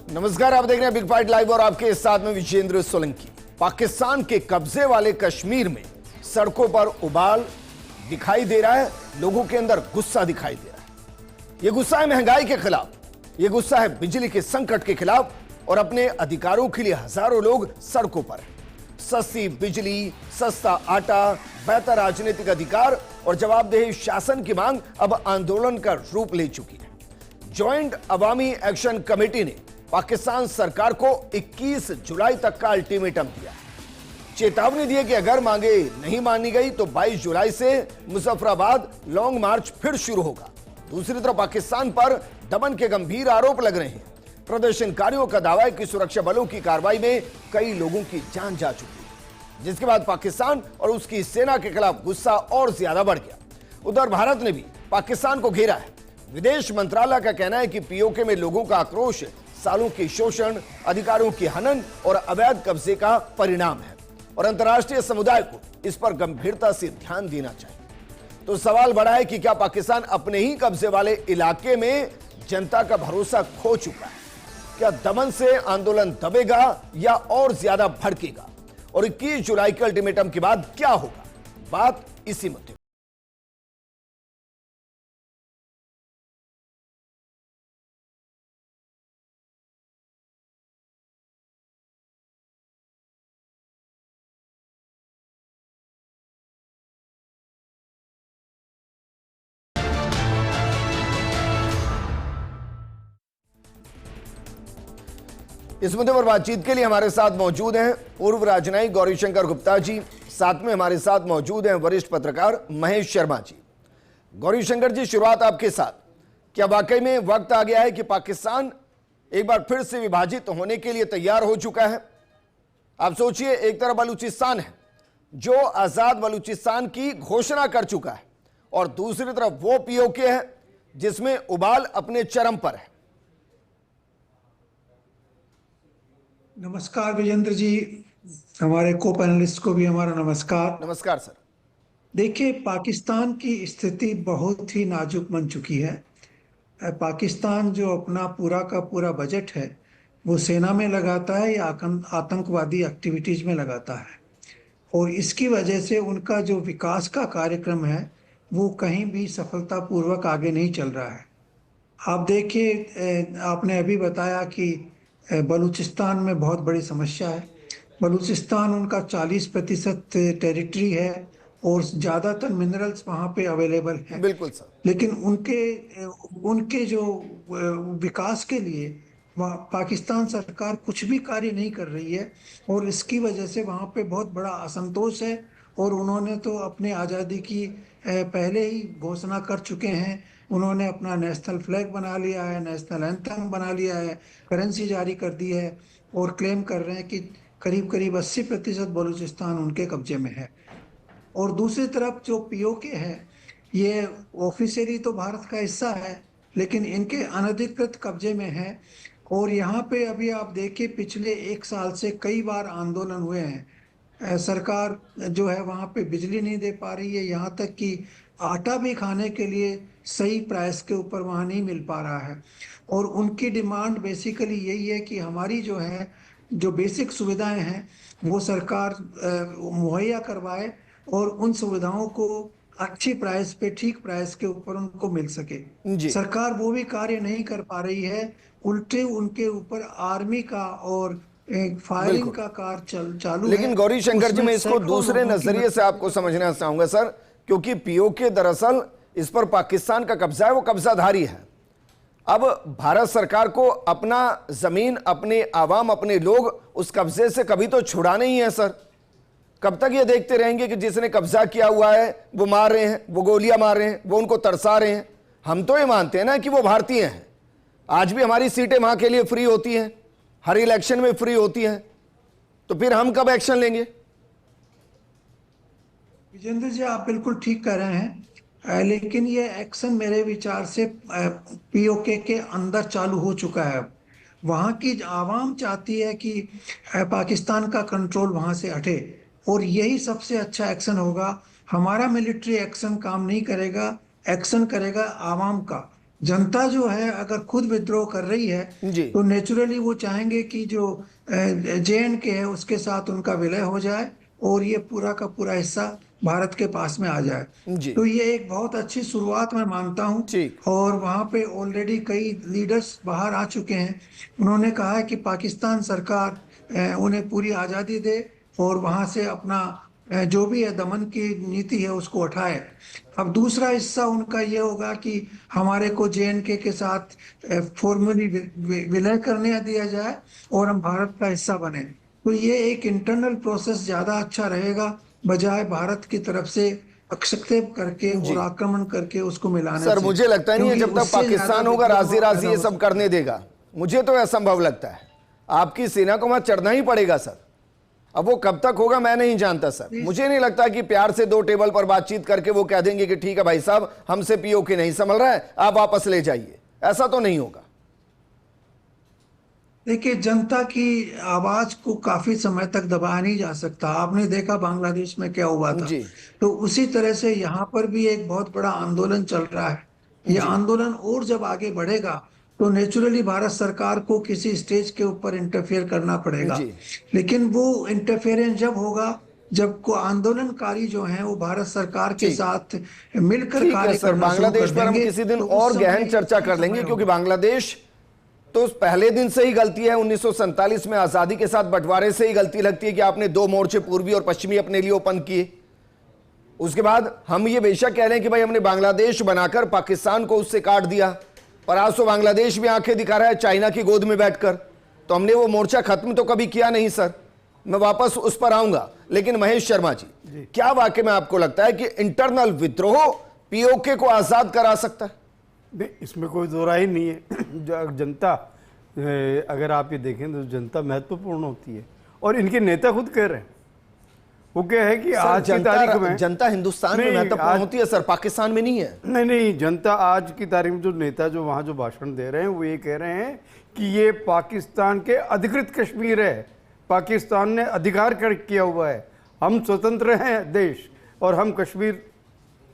नमस्कार, आप देख रहे हैं बिग फाइट लाइव और आपके साथ में विजेंद्र सोलंकी। पाकिस्तान के कब्जे वाले कश्मीर में सड़कों पर उबाल दिखाई दे रहा है, लोगों के अंदर गुस्सा दिखाई दे रहा है। यह गुस्सा है महंगाई के खिलाफ, यह गुस्सा है बिजली के संकट के खिलाफ और अपने अधिकारों के लिए हजारों लोग सड़कों पर हैं। सस्ती बिजली, सस्ता आटा, बेहतर राजनीतिक अधिकार और जवाबदेही शासन की मांग अब आंदोलन का रूप ले चुकी है। ज्वाइंट अवामी एक्शन कमेटी ने पाकिस्तान सरकार को 21 जुलाई तक का अल्टीमेटम दिया, चेतावनी दी है कि अगर मांगे नहीं मानी गई तो 22 जुलाई से मुजफ्फराबाद लॉन्ग मार्च फिर शुरू होगा। दूसरी तरफ पाकिस्तान पर दमन के गंभीर आरोप लग रहे हैं। प्रदर्शनकारियों का दावा है कि सुरक्षा बलों की कार्रवाई में कई लोगों की जान जा चुकी है, जिसके बाद पाकिस्तान और उसकी सेना के खिलाफ गुस्सा और ज्यादा बढ़ गया। उधर भारत ने भी पाकिस्तान को घेरा है। विदेश मंत्रालय का कहना है कि पीओके में लोगों का आक्रोश सालों के शोषण, अधिकारों की हनन और अवैध कब्जे का परिणाम है और अंतर्राष्ट्रीय समुदाय को इस पर गंभीरता से ध्यान देना चाहिए। तो सवाल बड़ा है कि क्या पाकिस्तान अपने ही कब्जे वाले इलाके में जनता का भरोसा खो चुका है? क्या दमन से आंदोलन दबेगा या और ज्यादा भड़केगा? और 21 जुलाई के अल्टीमेटम के बाद क्या होगा? बात इसी मुद्दे। इस मुद्दे पर बातचीत के लिए हमारे साथ मौजूद हैं पूर्व राजनयिक गौरीशंकर गुप्ता जी, साथ में हमारे साथ मौजूद हैं वरिष्ठ पत्रकार महेश शर्मा जी। गौरीशंकर जी, शुरुआत आपके साथ। क्या वाकई में वक्त आ गया है कि पाकिस्तान एक बार फिर से विभाजित होने के लिए तैयार हो चुका है? आप सोचिए, एक तरफ बलूचिस्तान है जो आजाद बलूचिस्तान की घोषणा कर चुका है और दूसरी तरफ वो पीओके है जिसमें उबाल अपने चरम पर है। नमस्कार विजेंद्र जी, हमारे को पैनलिस्ट को भी हमारा नमस्कार। नमस्कार सर। देखिए, पाकिस्तान की स्थिति बहुत ही नाजुक बन चुकी है। पाकिस्तान जो अपना पूरा का पूरा बजट है वो सेना में लगाता है या आतंकवादी एक्टिविटीज में लगाता है और इसकी वजह से उनका जो विकास का कार्यक्रम है वो कहीं भी सफलतापूर्वक आगे नहीं चल रहा है। आप देखिए, आपने अभी बताया कि बलूचिस्तान में बहुत बड़ी समस्या है। बलूचिस्तान उनका 40% टेरिटरी है और ज़्यादातर मिनरल्स वहाँ पे अवेलेबल हैं। बिल्कुल सर। लेकिन उनके जो विकास के लिए पाकिस्तान सरकार कुछ भी कार्य नहीं कर रही है और इसकी वजह से वहाँ पे बहुत बड़ा असंतोष है और उन्होंने तो अपने आज़ादी की पहले ही घोषणा कर चुके हैं। उन्होंने अपना नेशनल फ्लैग बना लिया है, नेशनल एंथम बना लिया है, करेंसी जारी कर दी है और क्लेम कर रहे हैं कि करीब करीब 80% बलूचिस्तान उनके कब्जे में है। और दूसरी तरफ जो पीओके है ये ऑफिशियली तो भारत का हिस्सा है लेकिन इनके अनधिकृत कब्जे में है और यहाँ पे अभी आप देखिए पिछले 1 साल से कई बार आंदोलन हुए हैं। सरकार जो है वहाँ पे बिजली नहीं दे पा रही है, यहाँ तक कि आटा भी खाने के लिए सही प्राइस के ऊपर वहाँ नहीं मिल पा रहा है और उनकी डिमांड बेसिकली यही है कि हमारी जो है जो बेसिक सुविधाएं हैं वो सरकार मुहैया करवाए और उन सुविधाओं को अच्छी प्राइस पे, ठीक प्राइस के ऊपर उनको मिल सके। सरकार वो भी कार्य नहीं कर पा रही है, उल्टे उनके ऊपर आर्मी का और फायरिंग का कार्य चालू है। लेकिन गौरीशंकर जी, मैं इसको दूसरे नजरिए से आपको समझना चाहूंगा सर, क्योंकि पीओके दरअसल इस पर पाकिस्तान का कब्जा है, वो कब्जाधारी है। अब भारत सरकार को अपना जमीन, अपने आवाम, अपने लोग उस कब्जे से कभी तो छुड़ाने ही है सर। कब तक ये देखते रहेंगे कि जिसने कब्जा किया हुआ है वो मार रहे हैं, वो गोलियां मार रहे हैं, वो उनको तरसा रहे हैं? हम तो ये मानते हैं ना कि वो भारतीय हैं। आज भी हमारी सीटें वहां के लिए फ्री होती हैं, हर इलेक्शन में फ्री होती हैं, तो फिर हम कब एक्शन लेंगे? विजेंद्र जी, आप बिल्कुल ठीक कह रहे हैं, लेकिन ये एक्शन मेरे विचार से पीओके के अंदर चालू हो चुका है। वहाँ की आवाम चाहती है कि पाकिस्तान का कंट्रोल वहाँ से हटे और यही सबसे अच्छा एक्शन होगा। हमारा मिलिट्री एक्शन काम नहीं करेगा, एक्शन करेगा आवाम का। जनता जो है अगर खुद विद्रोह कर रही है जी तो नेचुरली वो चाहेंगे कि जो JNK है उसके साथ उनका विलय हो जाए और ये पूरा का पूरा हिस्सा भारत के पास में आ जाए। जी तो ये एक बहुत अच्छी शुरुआत मैं मानता हूँ। ठीक। और वहाँ पे ऑलरेडी कई लीडर्स बाहर आ चुके हैं। उन्होंने कहा है कि पाकिस्तान सरकार उन्हें पूरी आज़ादी दे और वहाँ से अपना जो भी है दमन की नीति है उसको उठाए। अब दूसरा हिस्सा उनका ये होगा कि हमारे को JNK के साथ फॉर्मली विलय करने दिया जाए और हम भारत का हिस्सा बने। तो ये एक इंटरनल प्रोसेस ज्यादा अच्छा रहेगा बजाय भारत की तरफ से हस्तक्षेप करके और जी आक्रमण करके उसको मिलाने सर, से, मुझे लगता नहीं है क्योंकि जब तक उससे ज्यादा पाकिस्तान होगा विद्रोह राजी राजी पैदा ये हो सब सकता करने देगा। मुझे तो असंभव लगता है, आपकी सेना को वहां चढ़ना ही पड़ेगा सर। अब वो कब तक होगा मैं नहीं जानता सर। मुझे नहीं लगता कि प्यार से दो टेबल पर बातचीत करके वो कह देंगे कि ठीक है भाई साहब हमसे POK नहीं संभल रहा है, आप वापस ले जाइए। ऐसा तो नहीं होगा। देखिए, जनता की आवाज को काफी समय तक दबाया नहीं जा सकता। आपने देखा बांग्लादेश में क्या हुआ था। जी तो उसी तरह से यहाँ पर भी एक बहुत बड़ा आंदोलन चल रहा है। ये जी आंदोलन और जब आगे बढ़ेगा तो नेचुरली भारत सरकार को किसी स्टेज के ऊपर इंटरफेयर करना पड़ेगा। जी लेकिन वो इंटरफेरेंस जब होगा जब को आंदोलनकारी जो हैं वो भारत सरकार के ठीक। साथ मिलकर ठीक है कार्य सर, करना शुरू कर बांग्लादेश पर हम देंगे। किसी दिन तो उस और समय गहन चर्चा सही कर समय लेंगे, क्योंकि होगा। बांग्लादेश तो पहले दिन से ही गलती है। 1947 में आजादी के साथ बंटवारे से ही गलती लगती है कि आपने 2 मोर्चे पूर्वी और पश्चिमी अपने लिए ओपन किए। उसके बाद हम ये बेशक कह रहे हैं कि भाई हमने बांग्लादेश बनाकर पाकिस्तान को उससे काट दिया, पर आज तो बांग्लादेश भी आंखें दिखा रहा है चाइना की गोद में बैठकर। तो हमने वो मोर्चा खत्म तो कभी किया नहीं सर। मैं वापस उस पर आऊंगा, लेकिन महेश शर्मा जी, क्या वाकई में आपको लगता है कि इंटरनल विद्रोह POK को आजाद करा सकता है? नहीं, इसमें कोई दो राय नहीं है। जनता, अगर आप ये देखें तो जनता महत्वपूर्ण होती है और इनके नेता खुद कह रहे हैं। वो क्या है कि आज की तारीख में जनता हिंदुस्तान में महत्वपूर्ण होती है सर, पाकिस्तान में नहीं है। नहीं, जनता आज की तारीख में जो नेता जो वहाँ जो भाषण दे रहे हैं वो ये कह रहे हैं कि ये पाकिस्तान के अधिकृत कश्मीर है, पाकिस्तान ने अधिकार कर किया हुआ है, हम स्वतंत्र हैं देश और हम कश्मीर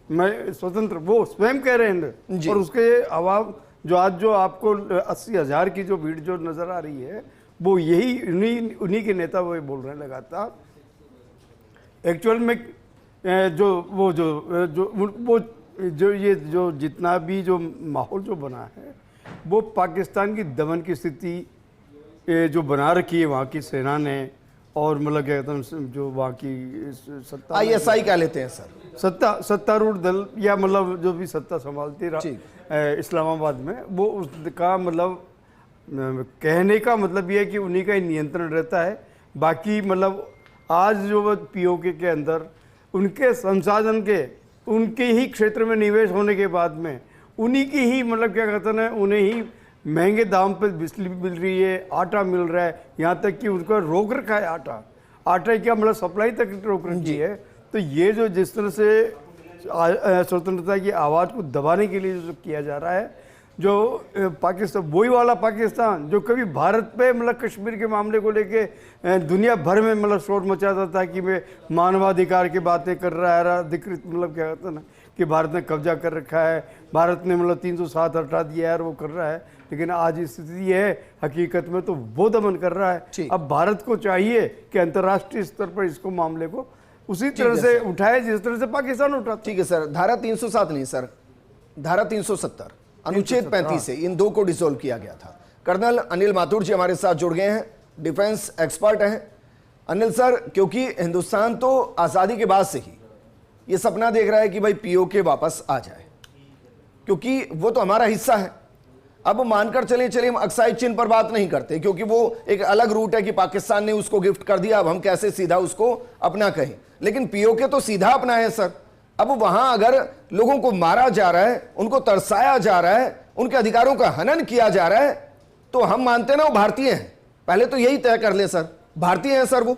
में स्वतंत्र, वो स्वयं कह रहे हैं। और उसके अभाव जो आज जो आपको 80,000 की जो भीड़ जो नजर आ रही है वो यही उन्हीं के नेता वो बोल रहे हैं लगातार। एक्चुअल में ये जो जितना भी जो माहौल जो बना है वो पाकिस्तान की दमन की स्थिति जो बना रखी है वहाँ की सेना ने, और मतलब क्या कहते हैं जो वहाँ की सत्ता ISI कह लेते हैं सर, सत्तारूढ़ दल या मतलब जो भी सत्ता संभालती इस्लामाबाद में, वो उसका मतलब कहने का मतलब ये है कि उन्हीं का ही नियंत्रण रहता है। बाकी मतलब आज जो POK के अंदर उनके संसाधन के उनके ही क्षेत्र में निवेश होने के बाद में उन्हीं की ही मतलब क्या कहते हैं उन्हें ही महंगे दाम पे बिजली मिल रही है, आटा मिल रहा है, यहाँ तक कि उनको रोक रखा है आटा क्या मतलब सप्लाई तक रोक रखी है। तो ये जो जिस तरह से स्वतंत्रता की आवाज़ को दबाने के लिए जो किया जा रहा है, जो पाकिस्तान वही वाला पाकिस्तान जो कभी भारत पे मतलब कश्मीर के मामले को लेके दुनिया भर में मतलब शोर मचाता था कि मैं मानवाधिकार की बातें कर रहा है, अधिकृत मतलब क्या कहते हैं ना कि भारत ने कब्जा कर रखा है, भारत ने मतलब 307 हटा दिया है और वो कर रहा है। लेकिन आज स्थिति है हकीकत में तो वो दमन कर रहा है। अब भारत को चाहिए कि अंतर्राष्ट्रीय स्तर पर इसको मामले को उसी तरह से उठाए जिस तरह से पाकिस्तान उठा। ठीक है सर, धारा 307 नहीं सर, धारा 370 अनुच्छेद 35 से इन दो को डिसोल्व किया गया था। कर्नल अनिल माथुर जी हमारे साथ जुड़ गए हैं, डिफेंस एक्सपर्ट हैं। अनिल सर, क्योंकि हिंदुस्तान तो आज़ादी के बाद से ही ये सपना देख रहा है कि भाई POK वापस आ जाए, क्योंकि वो तो हमारा हिस्सा है। अब मानकर चलिए हम अक्साई चिन्ह पर बात नहीं करते, क्योंकि वो एक अलग रूट है कि पाकिस्तान ने उसको गिफ्ट कर दिया, अब हम कैसे सीधा उसको अपना कहें। लेकिन POK तो सीधा अपना है सर। अब वहां अगर लोगों को मारा जा रहा है, उनको तरसाया जा रहा है, उनके अधिकारों का हनन किया जा रहा है, तो हम मानते ना वो भारतीय हैं। पहले तो यही तय कर ले सर, भारतीय हैं सर, वो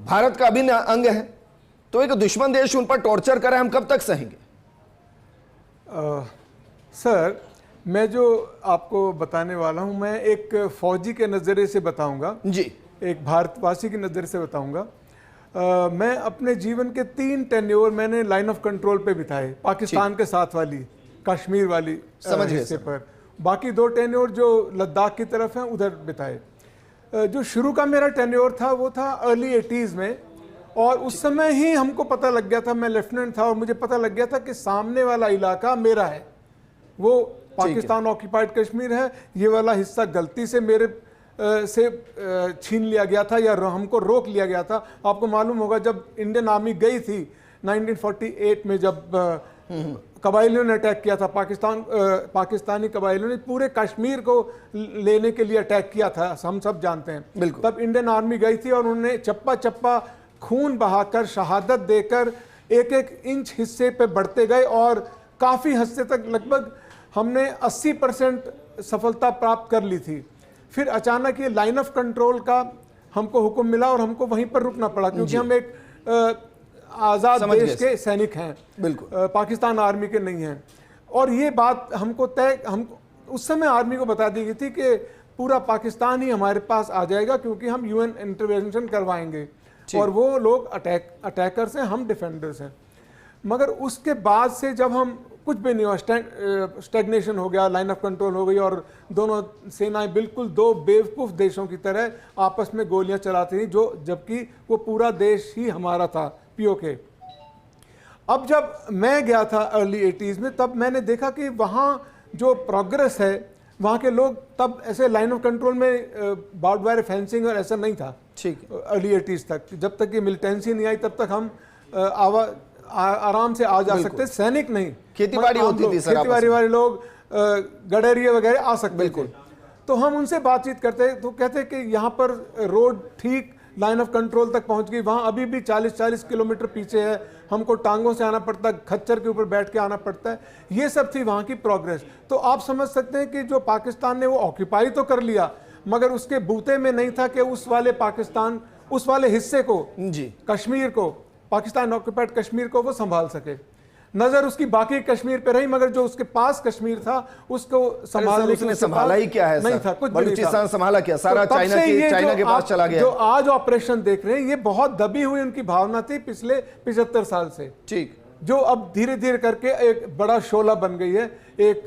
भारत का अभिन्न अंग है। तो एक दुश्मन देश उन पर टॉर्चर करे, हम कब तक सहेंगे? सर, मैं जो आपको बताने वाला हूं, मैं एक फौजी के नज़रिए से बताऊंगा जी, एक भारतवासी की नज़र से बताऊंगा। मैं अपने जीवन के 3 टेन्योर मैंने लाइन ऑफ कंट्रोल पे बिताए, पाकिस्तान के साथ वाली कश्मीर वाली समझ गए हिस्से सर। पर, बाकी 2 टेन्योर जो लद्दाख की तरफ हैं उधर बिताए। जो शुरू का मेरा टेन्योर था वो था अर्ली 80s में, और उस समय ही हमको पता लग गया था, मैं लेफ्टिनेंट था और मुझे पता लग गया था कि सामने वाला इलाका मेरा है, वो पाकिस्तान ऑक्यूपाइड कश्मीर है। ये वाला हिस्सा गलती से मेरे से छीन लिया गया था या हमको रोक लिया गया था। आपको मालूम होगा जब इंडियन आर्मी गई थी 1948 में, जब कबाइलियों ने अटैक किया था, पाकिस्तानी कबाइलियों ने पूरे कश्मीर को लेने के लिए अटैक किया था, हम सब जानते हैं। तब इंडियन आर्मी गई थी और उन्होंने चप्पा चप्पा खून बहाकर, शहादत देकर एक एक इंच हिस्से पे बढ़ते गए और काफ़ी हिस्से तक लगभग हमने 80% सफलता प्राप्त कर ली थी। फिर अचानक ये लाइन ऑफ कंट्रोल का हमको हुक्म मिला और हमको वहीं पर रुकना पड़ा, क्योंकि हम एक आज़ाद देश के सैनिक हैं, बिल्कुल पाकिस्तान आर्मी के नहीं हैं। और ये बात हमको हम उस समय आर्मी को बता दी गई थी कि पूरा पाकिस्तान ही हमारे पास आ जाएगा, क्योंकि हम यूएन इंटरवेंशन करवाएंगे और वो लोग अटैकर्स हैं, हम डिफेंडर्स हैं। मगर उसके बाद से जब हम कुछ भी नहीं हुआ, स्टैग्नेशन हो गया, लाइन ऑफ कंट्रोल हो गई और दोनों सेनाएं बिल्कुल 2 बेवकूफ़ देशों की तरह आपस में गोलियां चलाती थी, जो जबकि वो पूरा देश ही हमारा था, पीओके। अब जब मैं गया था अर्ली 80s में, तब मैंने देखा कि वहाँ जो प्रोग्रेस है, वहाँ के लोग तब ऐसे लाइन ऑफ कंट्रोल में बार्ड वायर फेंसिंग और ऐसा नहीं था, ठीक अर्ली 80s तक। जब तक ये मिलिटेंसी नहीं आई तब तक हम आराम से आ जा सकते, सैनिक नहीं, खेती-बाड़ी होती थी सर, खेती-बाड़ी वाले लोग गडरिया वगैरह आ सकते थे। तो हम उनसे बातचीत करते तो कहते कि यहाँ पर रोड ठीक लाइन ऑफ कंट्रोल तक पहुँच गई, वहाँ अभी भी 40-40 किलोमीटर पीछे है, हमको टांगों से आना पड़ता है, खच्चर के ऊपर बैठ के आना पड़ता है। ये सब थी वहाँ की प्रोग्रेस। तो आप समझ सकते हैं कि जो पाकिस्तान ने वो ऑक्यूपाई तो कर लिया, मगर उसके बूते में नहीं था कि उस वाले पाकिस्तान, उस वाले हिस्से को जी, कश्मीर को, पाकिस्तान ऑक्यूपाइड कश्मीर को वो संभाल सके। नजर उसकी बाकी कश्मीर पे रही, मगर जो उसके पास कश्मीर था उसको संभालने के लिए संभाला ही क्या है नहीं था, कुछ बलूचिस्तान संभाला क्या, सारा चाइना के पास चला गया। जो आज ऑपरेशन देख रहे हैं, ये बहुत दबी हुई उनकी भावना थी पिछले 75 साल से, ठीक, जो अब धीरे धीरे करके एक बड़ा शोला बन गई है। एक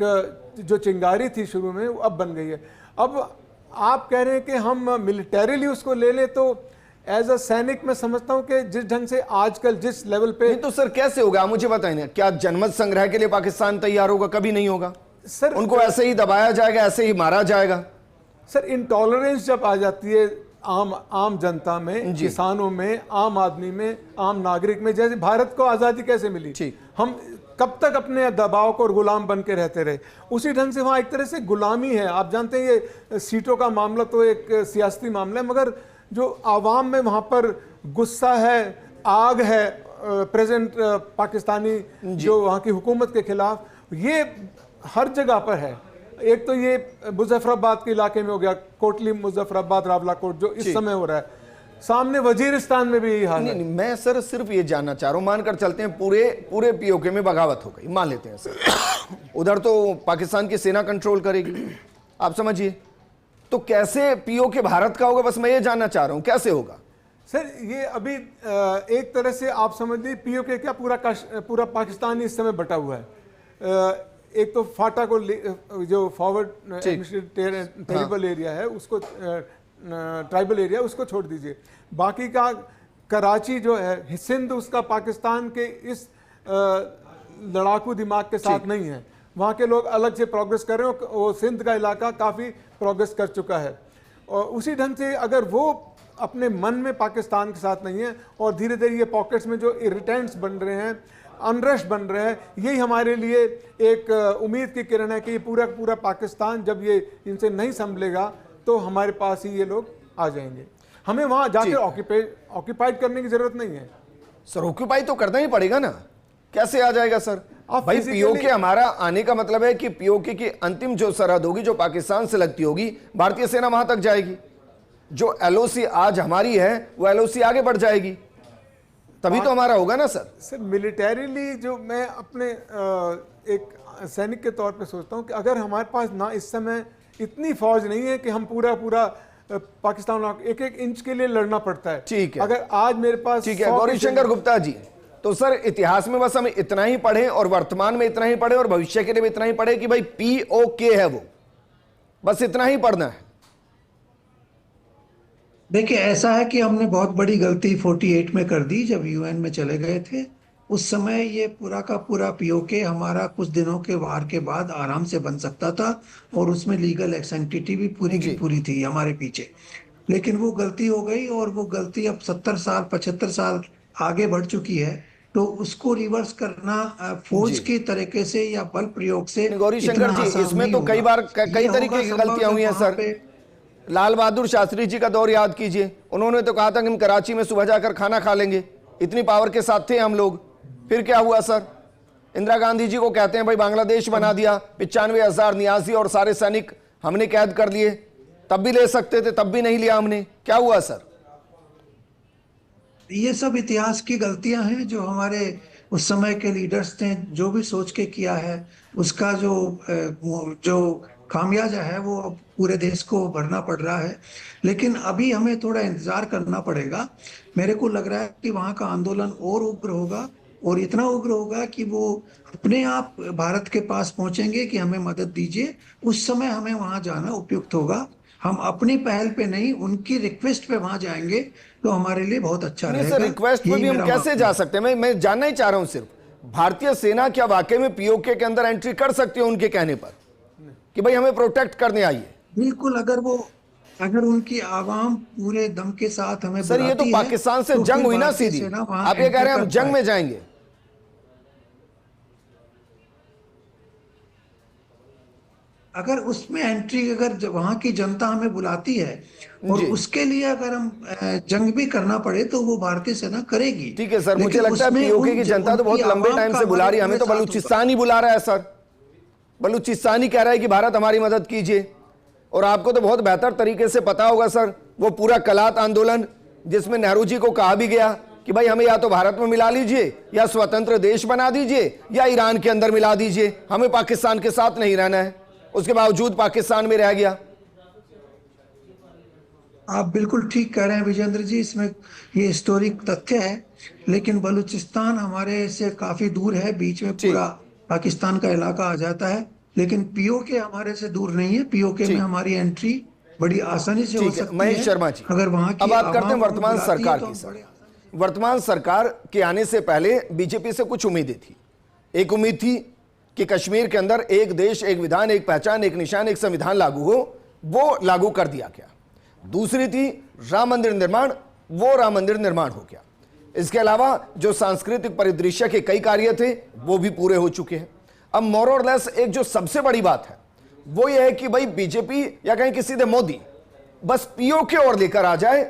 जो चिंगारी थी शुरू में, वो अब बन गई है। अब आप कह रहे हैं कि हम मिलिटरीली उसको ले लें, तो एज अ सैनिक मैं समझता हूं कि जिस ढंग से आजकल जिस लेवल पे, नहीं तो सर कैसे होगा, मुझे बताइए ना, क्या जनमत संग्रह के लिए पाकिस्तान तैयार होगा? कभी नहीं होगा सर। उनको ऐसे ही दबाया जाएगा, ऐसे ही मारा जाएगा। सर इंटॉलरेंस जब आ जाती है आम जनता में, किसानों में, आम आदमी में, आम नागरिक में, जैसे भारत को आज़ादी कैसे मिली, हम कब तक अपने दबाव को गुलाम बन के रहते रहे, उसी ढंग से वहाँ एक तरह से गुलामी है। आप जानते हैं ये सीटों का मामला तो एक सियासती मामला है, मगर जो आवाम में वहाँ पर गुस्सा है, आग है प्रेजेंट पाकिस्तानी जो वहाँ की हुकूमत के खिलाफ, ये हर जगह पर है। एक तो ये मुजफ्फराबाद के इलाके में हो गया, कोटली मुजफ्फराबाद रावलाकोट जो इस समय हो रहा है, सामने वजीरिस्तान में भी यही हाल है। नहीं, मैं सर सिर्फ ये जानना चाह रहा हूँ, मानकर चलते हैं पूरे पीओके में बगावत हो गई, मान लेते हैं सर, उधर तो पाकिस्तान की सेना कंट्रोल करेगी, आप समझिए, तो कैसे पीओके भारत का होगा? बस मैं ये जानना चाह रहा हूँ कैसे होगा सर। ये अभी एक तरह से आप समझ लीजिए पीओके क्या पूरा पाकिस्तान इस समय बटा हुआ है। एक तो फाटा को जो फॉरवर्ड टेरिबल एरिया है उसको, ट्राइबल एरिया उसको छोड़ दीजिए, बाकी का कराची जो है, सिंध उसका पाकिस्तान के इस लड़ाकू दिमाग के साथ नहीं है, वहाँ के लोग अलग से प्रोग्रेस कर रहे हैं। वो सिंध का इलाका काफ़ी प्रोग्रेस कर चुका है, और उसी ढंग से अगर वो अपने मन में पाकिस्तान के साथ नहीं है और धीरे धीरे ये पॉकेट्स में जो इरिटेंट्स बन रहे हैं, अनरश बन रहे हैं, यही हमारे लिए एक उम्मीद की किरण है कि ये पूरा पाकिस्तान जब ये इनसे नहीं संभलेगा तो हमारे पास ही ये लोग आ जाएंगे। हमें वहाँ जाकर ऑक्यूपाइड करने की जरूरत नहीं है सर। ऑक्यूपाई तो करना ही पड़ेगा ना, कैसे आ जाएगा सर? भाई पीओके हमारा आने का मतलब है कि पीओके की अंतिम जो सरहद होगी, जो पाकिस्तान से लगती होगी, भारतीय सेना वहां तक जाएगी। जो एलओसी आज हमारी है वो एलओसी आगे बढ़ जाएगी, तभी तो हमारा होगा ना सर। सर मिलिटरीली जो मैं अपने एक सैनिक के तौर पे सोचता हूं कि अगर हमारे पास ना इस समय इतनी फौज नहीं है कि हम पूरा पाकिस्तान एक इंच के लिए लड़ना पड़ता है, ठीक है, अगर आज मेरे पास, ठीक है, गौरी शंकर गुप्ता जी, तो सर इतिहास में बस हम इतना ही पढ़ें और वर्तमान में इतना ही पढ़ें और भविष्य के लिए भी इतना ही पढ़ें कि भाई POK है वो, बस इतना ही पढ़ना है? देखिए, ऐसा है कि हमने बहुत बड़ी गलती 48 में कर दी जब यूएन में चले गए थे। उस समय ये पूरा का पूरा पीओके हमारा कुछ दिनों के वार के बाद आराम से बन सकता था और उसमें लीगल एक्सेंटिटी भी पूरी की पूरी थी हमारे पीछे। लेकिन वो गलती हो गई और वो गलती अब 70 साल 75 साल आगे बढ़ चुकी है। तो उसको रिवर्स करना फौज की तरीके से या बल प्रयोग से गौरी शंकर इतना जी, आसान इसमें नहीं तो कई होगा। बार कई ये तरीके होगा की संभव गलतियां हुई हैं जब वहाँ सर। पे लाल बहादुर शास्त्री जी का दौर याद कीजिए, उन्होंने तो कहा था कि हम कराची में सुबह जाकर खाना खा लेंगे, इतनी पावर के साथ थे हम लोग। फिर क्या हुआ सर? इंदिरा गांधी जी को कहते हैं भाई बांग्लादेश बना दिया, 95,000 नियाजी और सारे सैनिक हमने कैद कर लिए, तब भी ले सकते थे, तब भी नहीं लिया हमने, क्या हुआ सर? ये सब इतिहास की गलतियां हैं जो हमारे उस समय के लीडर्स ने जो भी सोच के किया है, उसका जो खामियाजा है वो अब पूरे देश को भरना पड़ रहा है। लेकिन अभी हमें थोड़ा इंतजार करना पड़ेगा। मेरे को लग रहा है कि वहाँ का आंदोलन और उग्र होगा और इतना उग्र होगा कि वो अपने आप भारत के पास पहुंचेंगे कि हमें मदद दीजिए। उस समय हमें वहां जाना उपयुक्त होगा। हम अपनी पहल पे नहीं, उनकी रिक्वेस्ट पे वहां जाएंगे तो हमारे लिए बहुत अच्छा नहीं रहेगा। सर, रिक्वेस्ट पे यही भी हम मेरा कैसे मानना जा है। सकते हैं? मैं जानना ही चाह रहा हूं सिर्फ, भारतीय सेना क्या वाकई में पीओके के अंदर एंट्री कर सकती है उनके कहने पर कि भाई हमें प्रोटेक्ट करने आइए? बिल्कुल, अगर उनकी आवाम पूरे दम के साथ हमें सर ये तो बुलाती है, पाकिस्तान से तो जंग फिर हुई ना भारतीय सीधी, सेना वहां आप ये कह रहे हैं एंट्री हम कर जंग में पाए। जाएंगे? अगर उसमें एंट्री, अगर वहां की जनता हमें बुलाती है और जी। उसके लिए अगर हम जंग भी करना पड़े तो वो भारतीय सेना करेगी। ठीक है सर, मुझे लेकिन लगता है उसमें पीओके की जनता तो बहुत उनकी लंबे आवाम टाइम का से बुला रही है, हमारे हमें तो पूरे साथ बलूचिस्तान ही बुला रहा है सर। बलूचिस्तान ही कह रहा है कि भारत हमारी मदद कीजिए। और आपको तो बहुत बेहतर तरीके से पता होगा सर, वो पूरा कलात आंदोलन जिसमें नेहरू जी को कहा भी गया कि भाई हमें या तो भारत में मिला लीजिए या स्वतंत्र देश बना दीजिए या ईरान के अंदर मिला दीजिए, हमें पाकिस्तान के साथ नहीं रहना है। उसके बावजूद पाकिस्तान में रह गया। आप बिल्कुल ठीक कह रहे हैं विजेंद्र जी, इसमें ये हिस्टोरिक तथ्य है। लेकिन बलूचिस्तान हमारे से काफी दूर है, बीच में पूरा पाकिस्तान का इलाका आ जाता है। लेकिन पीओके हमारे से दूर नहीं है। पीओके में हमारी एंट्री बड़ी आसानी से हो ठीक है सकती महेश है शर्मा जी, अगर वहां की अब बात करते हैं आवाम वर्तमान हमें बुलाती है सरकार तो की। हम सर, बड़े वर्तमान सरकार के आने से पहले बीजेपी से कुछ उम्मीदें थी। एक उम्मीद थी कि कश्मीर के अंदर एक देश एक विधान एक पहचान एक निशान एक संविधान लागू हो, वो लागू कर दिया गया। दूसरी थी राम मंदिर निर्माण, वो राम मंदिर निर्माण हो गया। इसके अलावा जो सांस्कृतिक परिदृश्य के कई कार्य थे वो भी पूरे हो चुके हैं। अब मोर और लेस एक जो सबसे बड़ी बात है वो ये है कि भाई बीजेपी या कहीं किसी सीधे मोदी बस पीओके और लेकर आ जाए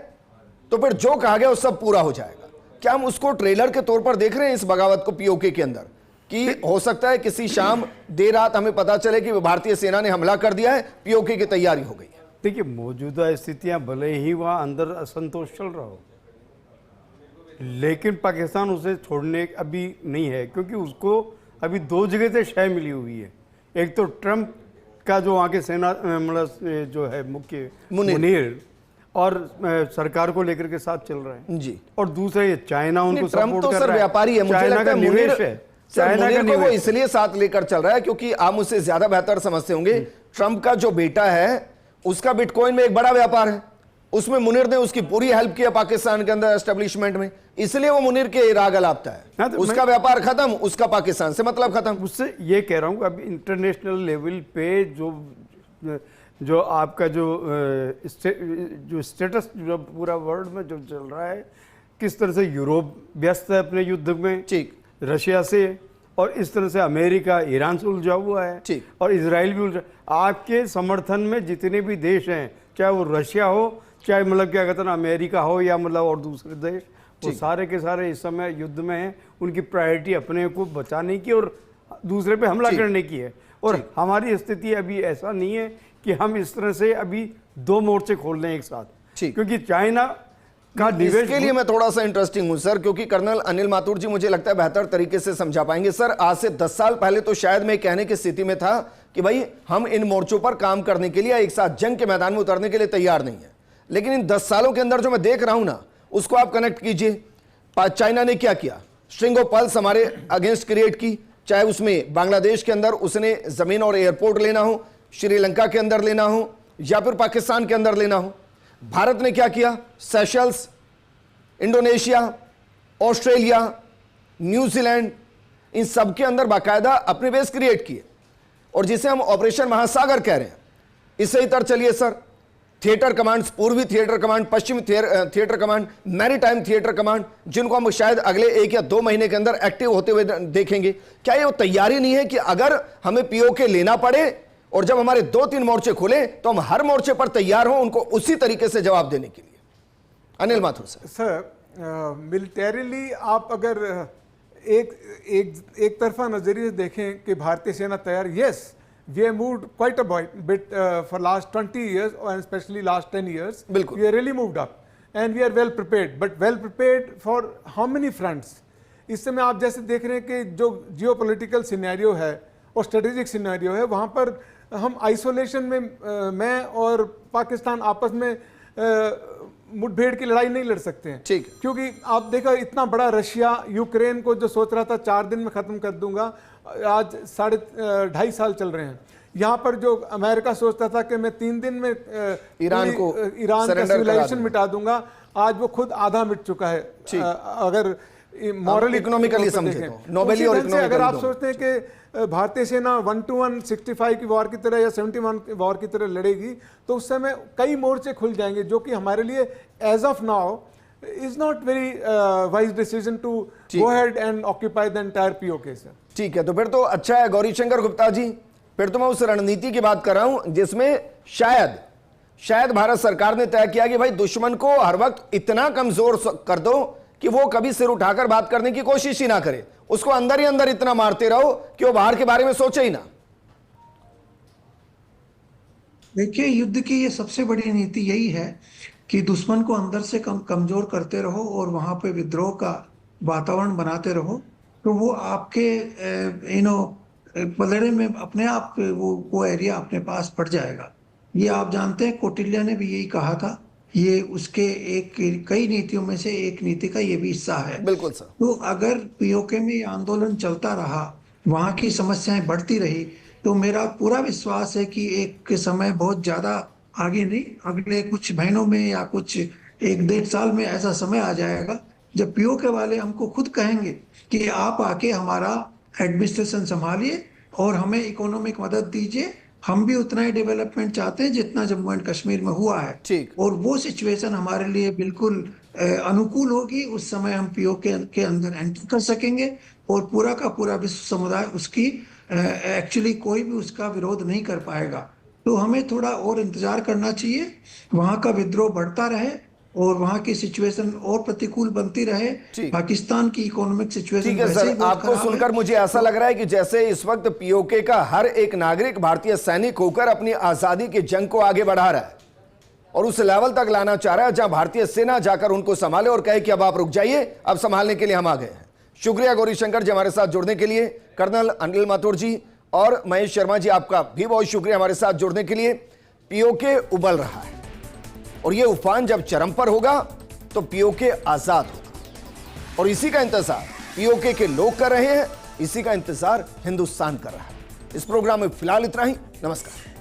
तो फिर जो कहा गया वो सब पूरा हो जाएगा। क्या हम उसको ट्रेलर के तौर पर देख रहे हैं इस बगावत को पीओके के अंदर, कि हो सकता है किसी शाम देर रात हमें पता चले कि भारतीय सेना ने हमला कर दिया है, पीओके की तैयारी हो गई है? देखिए, मौजूदा स्थितियां भले ही वहाँ अंदर असंतोष चल रहा हो, लेकिन पाकिस्तान उसे छोड़ने अभी नहीं है, क्योंकि उसको अभी दो जगह से शय मिली हुई है। एक तो ट्रंप का जो वहाँ के सेना मतलब जो है मुख्य मुनीर और सरकार को लेकर के साथ चल रहा है जी, और दूसरा ये चाइना उनको ट्रंप सपोर्ट तो कर सर रहा है। व्यापारी है, मुझे लगता है मुनीर है, चाइना का वो निवेश इसलिए साथ लेकर चल रहा है क्योंकि आप मुझसे ज्यादा बेहतर समझते होंगे, ट्रंप का जो बेटा है उसका बिटकॉइन में एक बड़ा व्यापार है, उसमें मुनीर ने उसकी पूरी हेल्प किया पाकिस्तान के अंदर एस्टेब्लिशमेंट में, इसलिए वो मुनीर के राग अलापता है। हाँ, तो उसका व्यापार खत्म, उसका पाकिस्तान से मतलब खत्म। उससे ये कह रहा हूँ अब इंटरनेशनल लेवल पे जो आपका जो स्टेटस जो पूरा वर्ल्ड में जो चल रहा है, किस तरह से यूरोप व्यस्त है अपने युद्ध में ठीक, रशिया से, और इस तरह से अमेरिका ईरान से उलझा हुआ है, ठीक, और इजराइल भी उलझा। आपके समर्थन में जितने भी देश हैं, चाहे वो रशिया हो, चाहे मतलब क्या कहते हैं अमेरिका हो या मतलब और दूसरे देश, वो सारे के सारे इस समय युद्ध में हैं। उनकी प्रायोरिटी अपने को बचाने की और दूसरे पे हमला करने की है। और हमारी स्थिति अभी ऐसा नहीं है कि हम इस तरह से अभी दो मोर्चे खोल लें एक साथ, क्योंकि चाइना का निवेश इसके लिए मैं थोड़ा सा इंटरेस्टिंग हूं सर, क्योंकि कर्नल अनिल माथुर जी मुझे लगता है बेहतर तरीके से समझा पाएंगे। सर, आज से 10 साल पहले तो शायद मैं कहने की स्थिति में था कि भाई हम इन मोर्चों पर काम करने के लिए एक साथ जंग के मैदान में उतरने के लिए तैयार नहीं है, लेकिन इन 10 सालों के अंदर जो मैं देख रहा हूं ना, उसको आप कनेक्ट कीजिए। चाइना ने क्या किया, स्ट्रिंग ऑफ पल्स हमारे अगेंस्ट क्रिएट की, चाहे उसमें बांग्लादेश के अंदर उसने जमीन और एयरपोर्ट लेना हो, श्रीलंका के अंदर लेना हो, या फिर पाकिस्तान के अंदर लेना हो। भारत ने क्या किया? सेशल्स, इंडोनेशिया, ऑस्ट्रेलिया, न्यूजीलैंड, इन सब के अंदर बाकायदा अपने बेस क्रिएट किए, और जिसे हम ऑपरेशन महासागर कह रहे हैं। इससे इतर चलिए सर, थिएटर कमांड्स, पूर्वी थिएटर कमांड, पश्चिमी theatre command, maritime theatre command, जिनको हम शायद अगले 1 या 2 महीने के अंदर एक्टिव होते हुए देखेंगे। क्या ये तैयारी नहीं है कि अगर हमें पीओके लेना पड़े और जब हमारे 2-3 मोर्चे खुले तो हम हर मोर्चे पर तैयार हों उनको उसी तरीके से जवाब देने के लिए? अनिल माथुर सर, मिलिटरीली आप अगर एक तरफा नजरिए से देखें कि भारतीय सेना तैयार, yes, we have moved quite a bit for last 20 years and especially last 10 years. बिल्कुल. We have really moved up and we are well prepared, but well prepared for how many fronts? इस समय आप जैसे देख रहे हैं कि जो जियोपॉलिटिकल सिनेरियो है और स्ट्रेटेजिक सिनेरियो है, वहाँ पर हम आइसोलेशन में मैं और पाकिस्तान आपस में मुठभेड़ की लड़ाई नहीं लड़ सकते हैं। ठीक। क्योंकि आप देखा इतना बड़ा रशिया यूक्रेन को जो सोच रहा था 4 दिन में खत्म कर दूंगा, आज 2.5 साल चल रहे हैं। यहाँ पर जो अमेरिका सोचता था कि मैं 3 दिन में ईरान का सिविलाइजेशन मिटा दूंगा, आज वो खुद आधा मिट चुका है। अगर मॉरल इकोनॉमिकली समझे तो नोबेली और इकोनॉमिकली, अगर आप सोचते हैं कि भारतीय सेना 1-to-1 65 की वॉर की तरह या 71 की वॉर की तरह लड़ेगी, तो उस समय कई मोर्चे खुल जाएंगे, जो कि हमारे लिए as of now is not very wise decision to go ahead and occupy the entire PoK sir. ठीक है, तो फिर तो अच्छा है गौरीशंकर गुप्ता जी, फिर तो मैं उस रणनीति की बात कर रहा हूं जिसमें शायद भारत सरकार ने तय किया कि भाई दुश्मन को हर वक्त इतना कमजोर कर दो कि वो कभी सिर उठाकर बात करने की कोशिश ही ना करे, उसको अंदर ही अंदर इतना मारते रहो कि वो बाहर के बारे में सोचे ही ना। देखिए, युद्ध की ये सबसे बड़ी नीति यही है कि दुश्मन को अंदर से कमजोर करते रहो और वहां पे विद्रोह का वातावरण बनाते रहो, तो वो आपके पलड़े में अपने आप वो एरिया अपने पास पड़ जाएगा। ये आप जानते हैं, कौटिल्य ने भी यही कहा था। ये उसके कई नीतियों में से एक नीति का ये भी हिस्सा है। बिल्कुल सर। तो अगर पीओके में आंदोलन चलता रहा, वहां की समस्याएं बढ़ती रही, तो मेरा पूरा विश्वास है कि एक समय बहुत ज्यादा आगे नहीं, अगले कुछ महीनों में या कुछ 1-1.5 साल में ऐसा समय आ जाएगा जब पीओके वाले हमको खुद कहेंगे कि आप आके हमारा एडमिनिस्ट्रेशन संभालिए और हमें इकोनॉमिक मदद दीजिए, हम भी उतना ही डेवलपमेंट चाहते हैं जितना जम्मू एंड कश्मीर में हुआ है। ठीक। और वो सिचुएशन हमारे लिए बिल्कुल अनुकूल होगी। उस समय हम पीओके के अंदर एंटर कर सकेंगे और पूरा का पूरा विश्व समुदाय उसकी एक्चुअली कोई भी उसका विरोध नहीं कर पाएगा। तो हमें थोड़ा और इंतजार करना चाहिए, वहां का विद्रोह बढ़ता रहे और वहां की सिचुएशन और प्रतिकूल बनती रहे। पाकिस्तान की इकोनॉमिक सिचुएशन ठीक है सर, आपको सुनकर मुझे ऐसा लग रहा है कि जैसे इस वक्त पीओके का हर एक नागरिक भारतीय सैनिक होकर अपनी आजादी की जंग को आगे बढ़ा रहा है और उस लेवल तक लाना चाह रहा है जहां भारतीय सेना जाकर उनको संभाले और कहे कि अब आप रुक जाइए, अब संभालने के लिए हम आ गए हैं। शुक्रिया गौरीशंकर जी हमारे साथ जुड़ने के लिए, कर्नल अनिल माथुर जी और महेश शर्मा जी आपका भी बहुत शुक्रिया हमारे साथ जुड़ने के लिए। पीओके उबल रहा है और ये उफान जब चरम पर होगा तो पीओके आजाद होगा और इसी का इंतजार पीओके के लोग कर रहे हैं, इसी का इंतजार हिंदुस्तान कर रहा है। इस प्रोग्राम में फिलहाल इतना ही। नमस्कार।